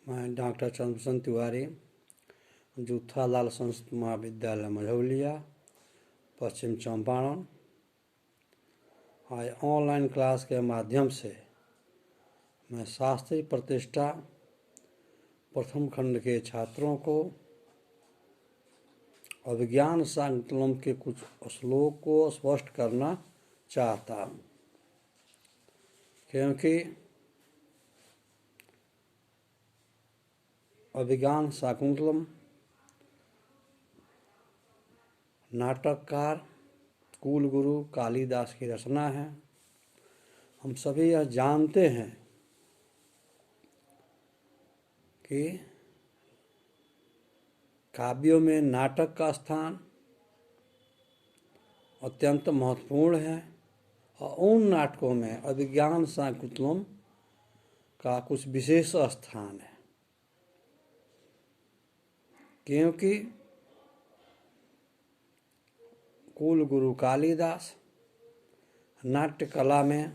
मैं डॉक्टर चंद्रभूषण तिवारी, जूथालाल संस्कृत महाविद्यालय मझौलिया, पश्चिम चंपारण। आज ऑनलाइन क्लास के माध्यम से मैं शास्त्रीय प्रतिष्ठा प्रथम खंड के छात्रों को अभिज्ञान शाकुंतलम के कुछ श्लोक को स्पष्ट करना चाहता हूँ, क्योंकि अभिज्ञान शाकुंतलम नाटककार कुलगुरु कालिदास की रचना है। हम सभी यह जानते हैं कि काव्यों में नाटक का स्थान अत्यंत महत्वपूर्ण है और उन नाटकों में अभिज्ञान शाकुंतलम का कुछ विशेष स्थान है, क्योंकि कुलगुरु कालिदास नाट्य कला में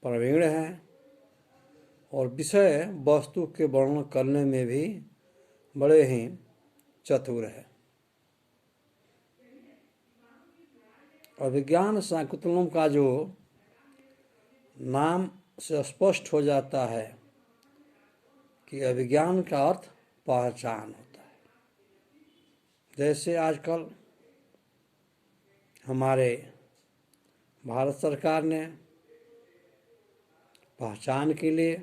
प्रवीण है और विषय वस्तु के वर्णन करने में भी बड़े ही चतुर है। अभिज्ञान शाकुंतलम का जो नाम से स्पष्ट हो जाता है कि अभिज्ञान का अर्थ पहचान होता है। जैसे आजकल हमारे भारत सरकार ने पहचान के लिए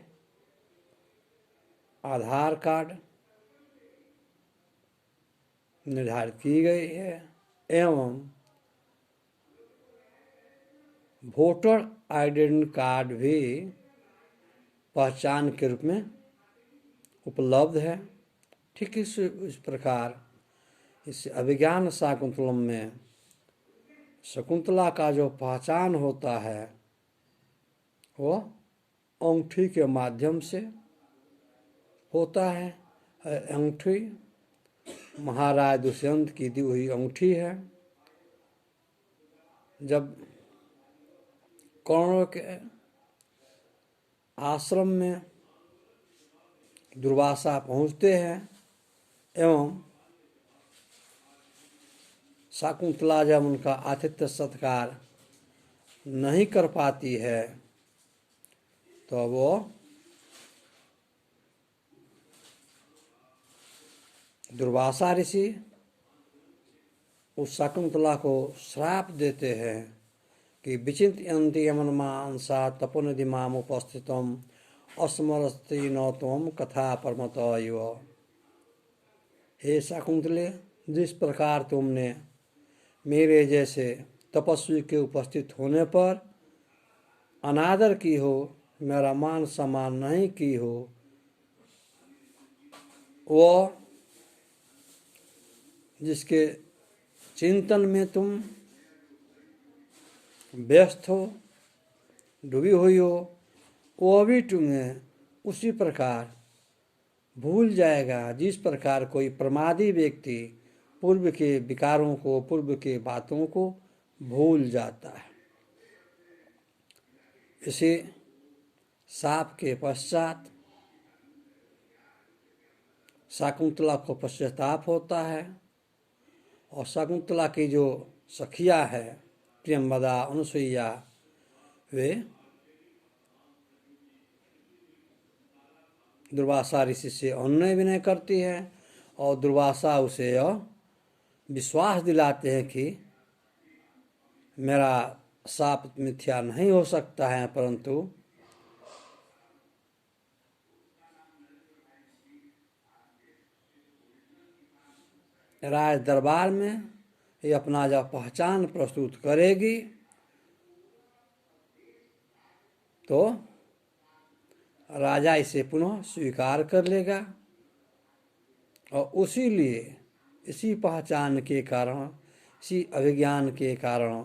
आधार कार्ड निर्धारित की गई है एवं वोटर आइडेंटिटी कार्ड भी पहचान के रूप में उपलब्ध है। ठीक इस प्रकार इस अभिज्ञान शाकुंतलम में शकुंतला का जो पहचान होता है वो अंगूठी के माध्यम से होता है। अंगूठी महाराज दुष्यंत की दी हुई अंगूठी है। जब कौरवों के आश्रम में दुर्वासा पहुँचते हैं एवं शाकुंतला जब उनका आतिथ्य सत्कार नहीं कर पाती है तो वो दुर्वासा ऋषि उस शाकुंतला को श्राप देते हैं कि विचिन्तयन्ति यमन्मांसा तपोनिधि माम उपस्थितम अस्मरस्ति न त्वं कथा परमतः इव। हे शाकुंतले, जिस प्रकार तुमने मेरे जैसे तपस्वी के उपस्थित होने पर अनादर की हो, मेरा मान सम्मान नहीं की हो, वो जिसके चिंतन में तुम व्यस्त हो, डूबी हुई हो, वो भी तुम्हें उसी प्रकार भूल जाएगा जिस प्रकार कोई प्रमादी व्यक्ति पूर्व के विकारों को, पूर्व के बातों को भूल जाता है। इसी शाप के पश्चात शाकुंतला को पश्चाताप होता है और शाकुंतला की जो सखिया है प्रियंवदा, अनुसुईया, वे दुर्वासा ऋषि से अनुनय विनय करती है और दुर्वासा उसे विश्वास दिलाते हैं कि मेरा शाप मिथ्या नहीं हो सकता है, परंतु राज दरबार में ये अपना जब पहचान प्रस्तुत करेगी तो राजा इसे पुनः स्वीकार कर लेगा और उसीलिए इसी पहचान के कारण, इसी अभिज्ञान के कारण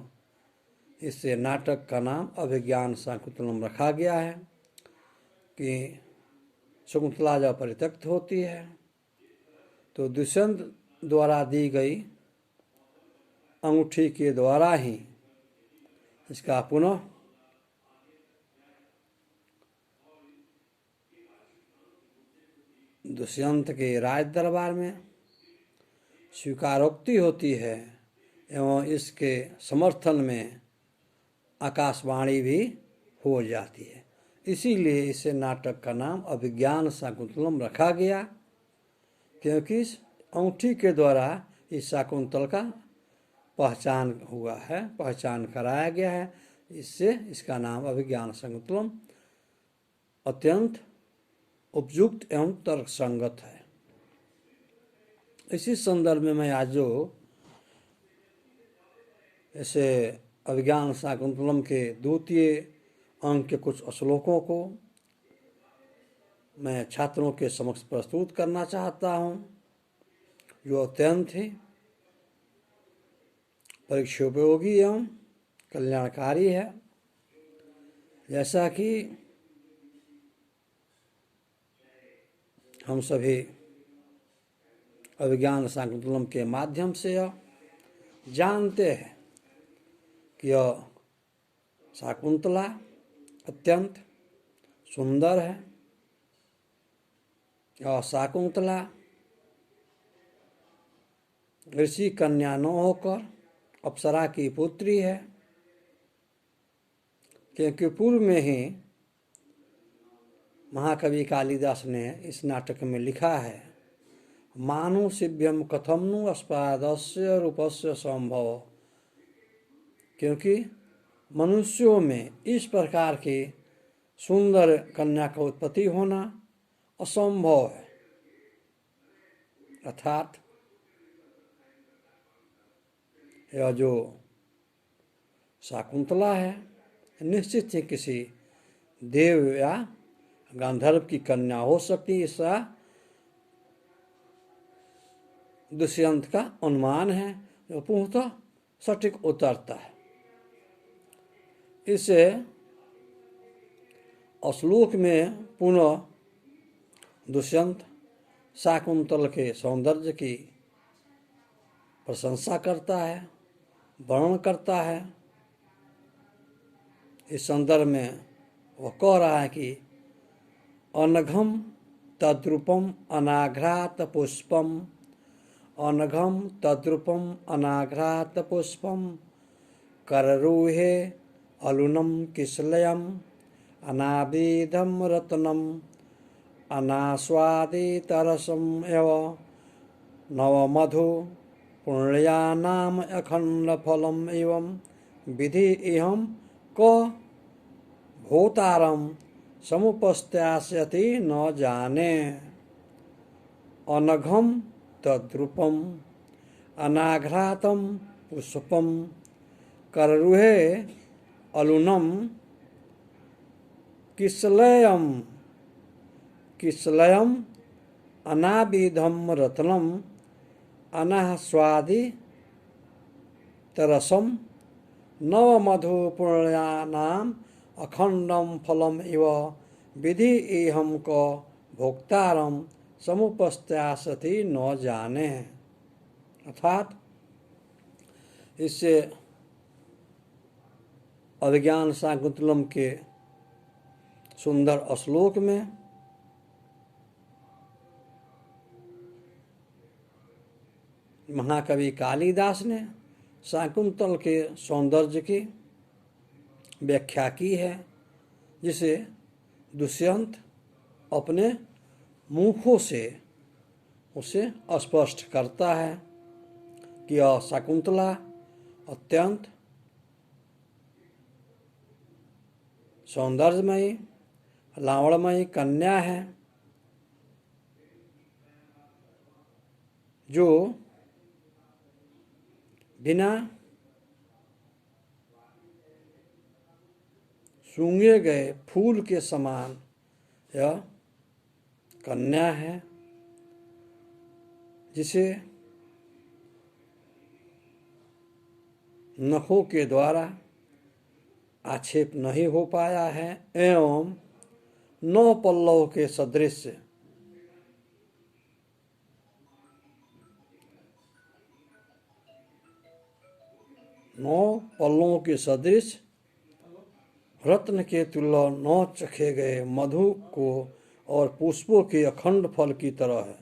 इससे नाटक का नाम अभिज्ञान शाकुंतलम रखा गया है कि शकुंतला जब परित्यक्त होती है तो दुष्यंत द्वारा दी गई अंगूठी के द्वारा ही इसका पुनः दुष्यंत के राज दरबार में स्वीकारोक्ति होती है एवं इसके समर्थन में आकाशवाणी भी हो जाती है। इसीलिए इसे नाटक का नाम अभिज्ञान शाकुंतलम रखा गया, क्योंकि इस अंगूठी के द्वारा इस शाकुंतल का पहचान हुआ है, पहचान कराया गया है। इससे इसका नाम अभिज्ञान शाकुंतलम अत्यंत उपयुक्त एवं तर्कसंगत है। इसी संदर्भ में मैं आज जो ऐसे अभिज्ञान शाकुंतलम के द्वितीय अंक के कुछ श्लोकों को मैं छात्रों के समक्ष प्रस्तुत करना चाहता हूँ, जो अत्यंत ही परीक्षोपयोगी एवं कल्याणकारी है। जैसा कि हम सभी अभिज्ञान शाकुंतलम के माध्यम से यह जानते हैं कि यह शाकुंतला अत्यंत सुंदर है। यह शाकुंतला ऋषि कन्या न होकर अप्सरा की पुत्री है, क्योंकि पूर्व में ही महाकवि कालिदास ने इस नाटक में लिखा है, मानुषिभ्यम कथम नु अस्पादस्य रूपस्य संभव, क्योंकि मनुष्यों में इस प्रकार की सुंदर कन्या का उत्पत्ति होना असंभव है। अर्थात यह जो शाकुंतला है निश्चित ही किसी देव या गांधर्व की कन्या हो सकती, इसका दुष्यंत का अनुमान है, जो पूर्णतः सटीक उतरता है। इसे श्लोक में पुनः दुष्यंत शाकुंतल के सौंदर्य की प्रशंसा करता है, वर्णन करता है। इस संदर्भ में वह कह रहा है कि अनघम तद्रूपम अनाघ्रात पुष्पम, अनघम तद्रूपम अनाघ्रात पुष्पम, कररूहे अलुनम किशलयम, अनाविधम रत्नम, अनास्वादितरसम एव नवमधु पुण्यानाम अखंड फलम एवं विधि इहम क भूतारम समुपस्त्यास्यति न जाने। अनघम तद्रूपम अनाघ्रातम पुष्पम, कररुहे अलुनम किशलयम, किशलयम अनाविधम रत्नम, अनास्वादि तरसम, नवमधु पुण्यानाम अखंडम फलम इव विधि इहम क भोक्तारम समुपस्त्यासति न जाने। अर्थात इससे अभिज्ञान शाकुंतलम के सुंदर श्लोक में महाकवि कालिदास ने शाकुंतल के सौंदर्य की व्याख्या की है, जिसे दुष्यंत अपने मुखों से उसे स्पष्ट करता है कि यह शाकुंतला अत्यंत सौंदर्यमयी लावण्यमयी कन्या है, जो बिना सूंघे गए फूल के समान यह कन्या है, जिसे नखों के द्वारा आक्षेप नहीं हो पाया है एवं 9 पल्लव के सदृश 9 पल्लवों के सदृश रत्न के तुल्य 9 चखे गए मधु को और पुष्पों के अखंड फल की तरह है।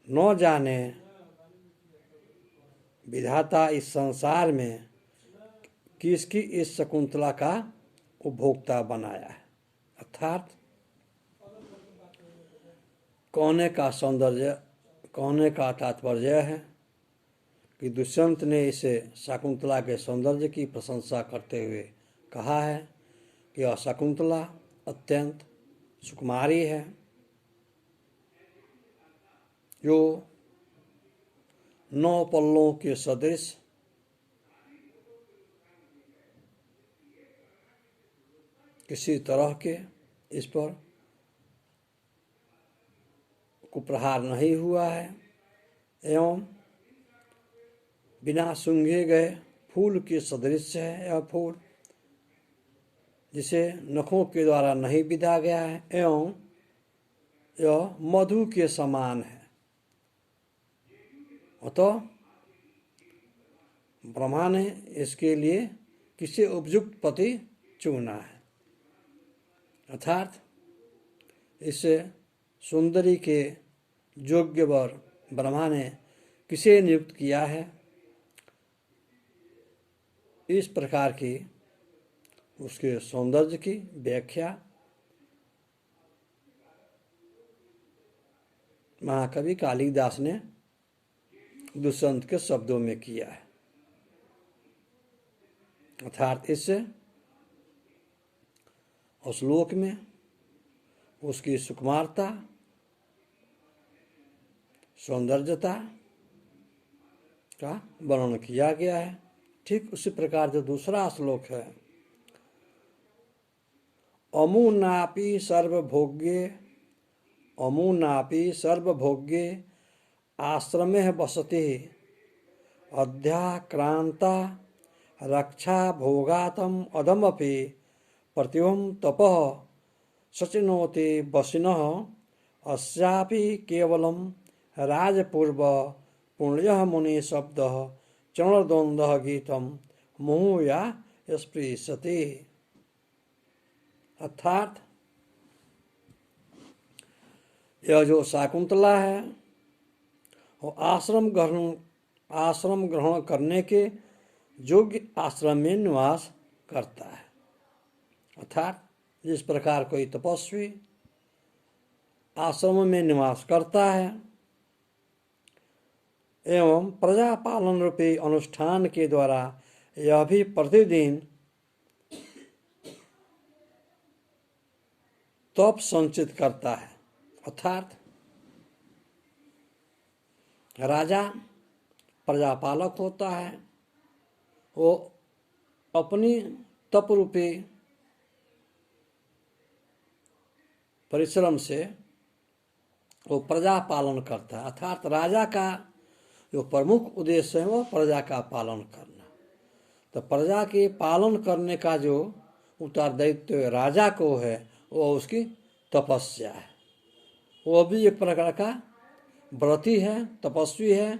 न जाने विधाता इस संसार में किसकी इस शकुंतला का उपभोक्ता बनाया है। अर्थात कहने का सौंदर्य, कहने का तात्पर्य है कि दुष्यंत ने इसे शकुंतला के सौंदर्य की प्रशंसा करते हुए कहा है कि यह शकुंतला अत्यंत सुकुमारी है, जो 9 पल्लों के सदृश किसी तरह के इस पर कुप्रहार नहीं हुआ है, एवं बिना सूंघे गए फूल के सदृश है। यह फूल जिसे नखों के द्वारा नहीं बिधा गया है, एवं यह मधु के समान है। अतः ब्रह्मा ने इसके लिए किसी उपयुक्त पति चुना है। अर्थात इसे सुंदरी के योग्य वर ब्रह्मा ने किसे नियुक्त किया है। इस प्रकार की उसके सौंदर्य की व्याख्या महाकवि कालिदास ने दुष्यंत के शब्दों में किया है। अर्थात इस श्लोक में उसकी सुकुमारता, सौंदर्यता का वर्णन किया गया है। ठीक उसी प्रकार जो दूसरा श्लोक है, अमुनापि सर्वभोग्ये, अमुनापि सर्वभोग्ये आश्रमे वसति अध्याक्रांता रक्षा भोगातम अदमपि प्रतिभं तपः सचिनोति वसिनः अस्यापि केवलं राजपूर्व पुण्यः मुनि शब्दः चरणद्वन्द्वः गीतम मुहुया स्पृशति। अर्थात यह जो शाकुंतला है वो आश्रम ग्रहण करने के योग्य आश्रम में निवास करता है। अर्थात जिस प्रकार कोई तपस्वी आश्रम में निवास करता है एवं प्रजा पालन रूपी अनुष्ठान के द्वारा यह भी प्रतिदिन तप संचित करता है। अर्थात राजा प्रजापालक होता है, वो अपनी तप रूपी परिश्रम से वो प्रजा पालन करता है। अर्थात राजा का जो प्रमुख उद्देश्य है वो प्रजा का पालन करना। तो प्रजा के पालन करने का जो उत्तरदायित्व राजा को है वो उसकी तपस्या है। वो भी एक प्रकार का व्रती है, तपस्वी है,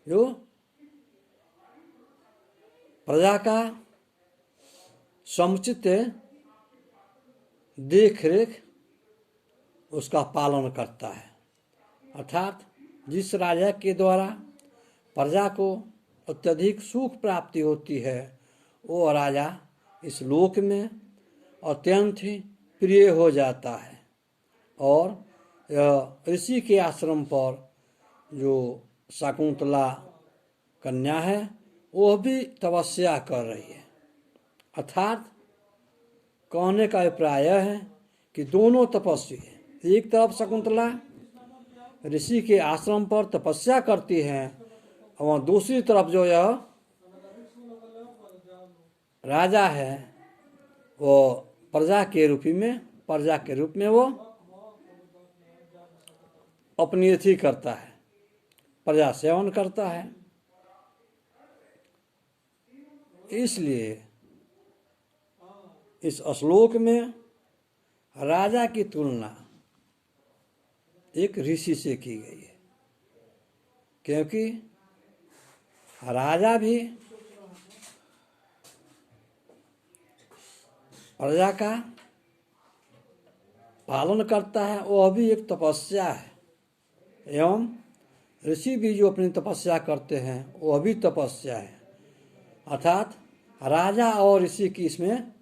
जो प्रजा का समुचित देख रेख उसका पालन करता है। अर्थात जिस राजा के द्वारा प्रजा को अत्यधिक सुख प्राप्ति होती है वो राजा इस लोक में अत्यंत ही प्रिय हो जाता है। और यह ऋषि के आश्रम पर जो शकुंतला कन्या है वो भी तपस्या कर रही है। अर्थात कहने का अभिप्राय है कि दोनों तपस्वी हैं। एक तरफ शकुंतला ऋषि के आश्रम पर तपस्या करती है और दूसरी तरफ जो यह राजा है वो प्रजा के रूप में वो अपनी अथी करता है, प्रजा सेवन करता है। इसलिए इस श्लोक में राजा की तुलना एक ऋषि से की गई है, क्योंकि राजा भी प्रजा का पालन करता है वह भी एक तपस्या है, एवं ऋषि भी जो अपनी तपस्या करते हैं वह भी तपस्या है। अर्थात राजा और ऋषि की इसमें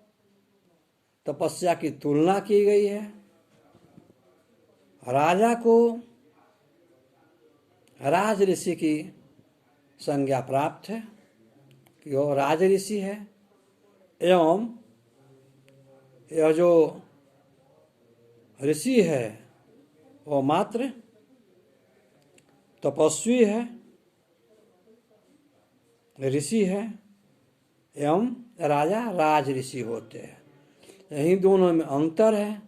तपस्या की तुलना की गई है। राजा को राज ऋषि की संज्ञा प्राप्त है कि वह राज ऋषि है, एवं यह जो ऋषि है वह मात्र तपस्वी है, ऋषि है, एवं राजा राज ऋषि होते हैं। यही दोनों में अंतर है।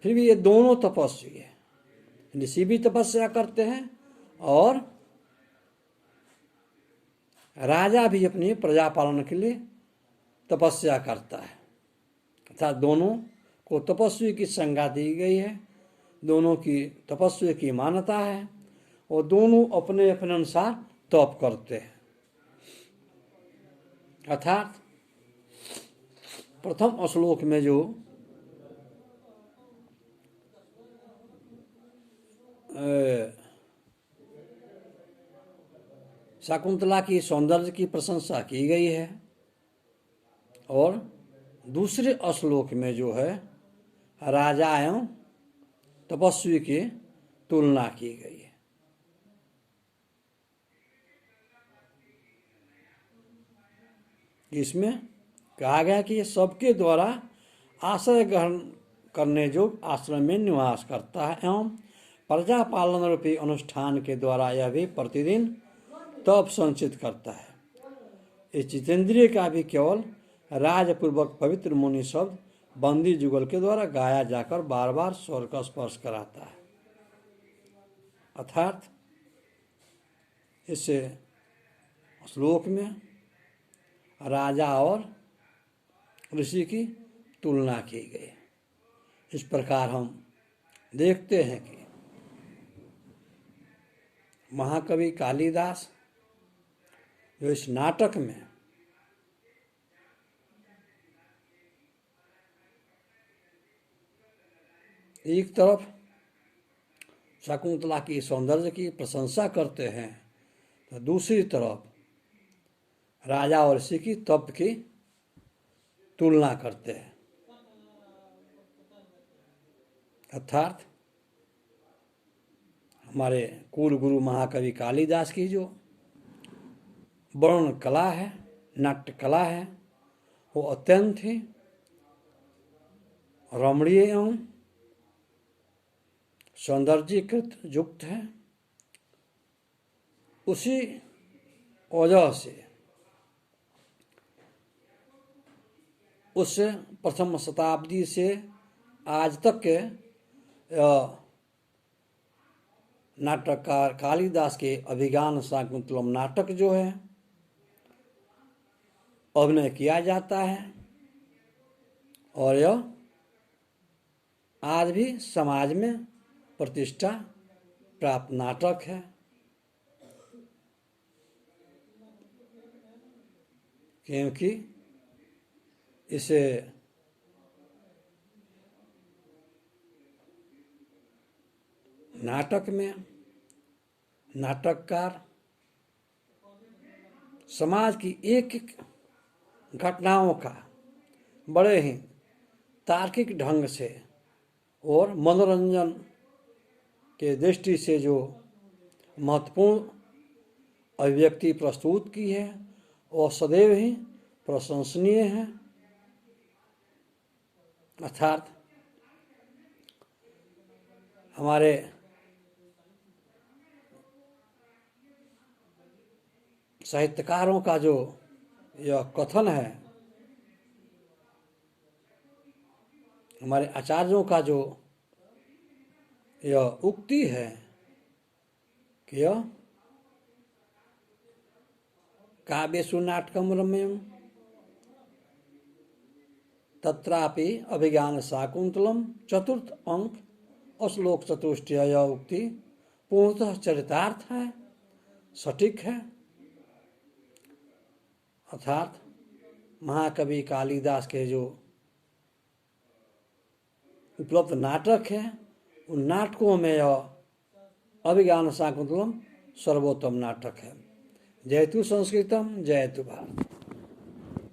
फिर भी ये दोनों तपस्वी है। ऋषि भी तपस्या करते हैं और राजा भी अपनी प्रजा पालन के लिए तपस्या करता है। अर्थात दोनों को तपस्वी की संज्ञा दी गई है, दोनों की तपस्वी की मान्यता है और दोनों अपने अपने अनुसार तप करते हैं। अर्थात प्रथम श्लोक में जो शकुंतला की सौंदर्य की प्रशंसा की गई है और दूसरे श्लोक में जो है राजा एवं तपस्वी की तुलना की गई है। इसमें कहा गया कि सबके द्वारा आश्रय ग्रहण करने योग्य आश्रम में निवास करता है एवं प्रजा पालन रूपी अनुष्ठान के द्वारा यह भी प्रतिदिन तप संचित करता है। इस जितेंद्रिय का भी केवल राजपूर्वक पवित्र मुनि शब्द बंदी जुगल के द्वारा गाया जाकर बार बार स्वर का स्पर्श कराता है। अर्थात इस श्लोक में राजा और ऋषि की तुलना की गई। इस प्रकार हम देखते हैं कि महाकवि कालिदास जो इस नाटक में एक तरफ शकुंतला की सौंदर्य की प्रशंसा करते हैं तो दूसरी तरफ राजा और ऋषि की तप की तुलना करते हैं। अर्थात हमारे कुल गुरु महाकवि कालिदास की जो वर्ण कला है, नाट्य कला है, वो अत्यंत ही रमणीय एवं सौंदर्यीकृत युक्त है। उसी वजह से उस प्रथम शताब्दी से आज तक के नाटककार कालिदास के अभिज्ञान शाकुंतलम नाटक जो है अभिनय किया जाता है और यह आज भी समाज में प्रतिष्ठा प्राप्त नाटक है। क्योंकि इसे नाटक में नाटककार समाज की एक एक घटनाओं का बड़े ही तार्किक ढंग से और मनोरंजन के दृष्टि से जो महत्वपूर्ण अभिव्यक्ति प्रस्तुत की है वह सदैव ही प्रशंसनीय है। अर्थात हमारे साहित्यकारों का जो यह कथन है, हमारे आचार्यों का जो यह उक्ति है कि यह काव्येषु नाटकम रम्यम तत्रापि अभिज्ञान शाकुंतलम चतुर्थ अंक श्लोक चतुष्टय यह उक्ति पूर्णतः चरितार्थ है, सटीक है। अर्थात महाकवि कालिदास के जो उपलब्ध नाटक हैं, उन नाटकों में यह अभिज्ञान शाकुंतलम सर्वोत्तम नाटक है। जयतु संस्कृतम, जयतु भारत।